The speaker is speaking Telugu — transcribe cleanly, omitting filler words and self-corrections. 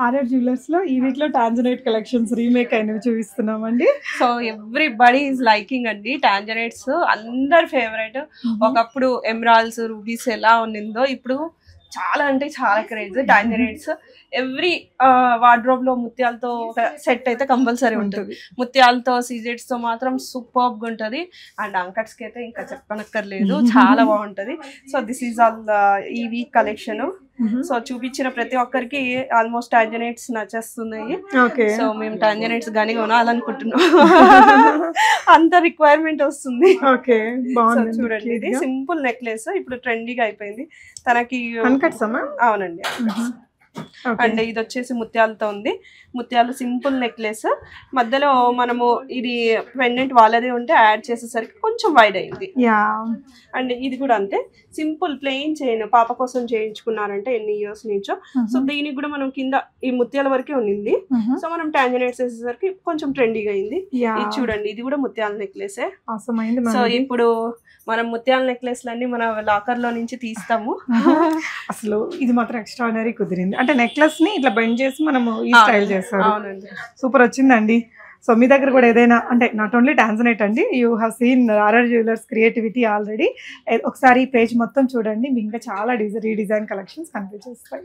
ఆర్ఆర్ జ్యువెలర్స్ లో ఈ వీక్ లో టాంజనైట్ కలెక్షన్స్ రీమేక్ అయినవి చూపిస్తున్నామండి. సో ఎవ్రీబడి ఈజ్ లైకింగ్ అండి టాంజనైట్స్, అందరి ఫేవరెట్. ఒకప్పుడు ఎమరాల్డ్స్ రూబీస్ ఎలా ఉన్నిందో ఇప్పుడు చాలా అంటే చాలా క్రేజ్ టాంజనైట్స్. ఎవ్రీ వార్డ్రోబ్ లో ముత్యాలతో సెట్ అయితే కంపల్సరీ ఉంటుంది. ముత్యాలతో సీజెట్స్ తో మాత్రం సూపర్బ్ గా ఉంటది. అండ్ అంకట్స్ కి అయితే ఇంకా చెప్పనక్కర్లేదు, చాలా బాగుంటది. సో దిస్ ఈజ్ ఆల్ ఈ వీక్ కలెక్షన్. సో చూపించిన ప్రతి ఒక్కరికి ఆల్మోస్ట్ టాంజనైట్స్ నచ్చేస్తున్నాయి. సో మేము టాంజనైట్స్ గానీ కొనాలనుకుంటున్నాం, అంత రిక్వైర్మెంట్ వస్తుంది. చూడండి, ఇది సింపుల్ నెక్లెస్ ఇప్పుడు ట్రెండీగా అయిపోయింది. తనకి అవునండి. అండ్ ఇది వచ్చేసి ముత్యాలతో ఉంది. ముత్యాలు సింపుల్ నెక్లెస్, మధ్యలో మనము ఇది పెండెంట్ వాళ్ళదే ఉంటే యాడ్ చేసేసరికి కొంచెం వైడ్ అయింది. అండ్ ఇది కూడా అంతే, సింపుల్ ప్లెయిన్ చైన్ పాప కోసం చేయించుకున్నారంటే ఎన్ని ఇయర్స్ నుంచో. సో దీనికి కూడా మనం కింద ఈ ముత్యాల వరకే ఉన్నింది. సో మనం టాంజనైట్స్ వేసేసరికి కొంచెం ట్రెండీగా అయింది. ఇది చూడండి, ఇది కూడా ముత్యాల నెక్లెసే. సో ఇప్పుడు మనం ముత్యాల నెక్లెస్లన్నీ మన లాకర్ లో నుంచి తీస్తాము. అసలు ఇది మాత్రం ఎక్స్ట్రాడినరీ కుదిరింది. అంటే నెక్లెస్ ని ఇట్లా బెండ్ చేసి మనము ఈ స్టైల్ చేస్తాం. సూపర్ వచ్చిందండి. సో మీ దగ్గర కూడా ఏదైనా అంటే నాట్ ఓన్లీ టాంజనైట్ అండి, you have seen RR jewellers creativity already. ఒకసారి ఈ పేజ్ మొత్తం చూడండి, మీకు ఇంకా చాలా రీడిజైన్ కలెక్షన్స్ కనిపించేస్తాయి.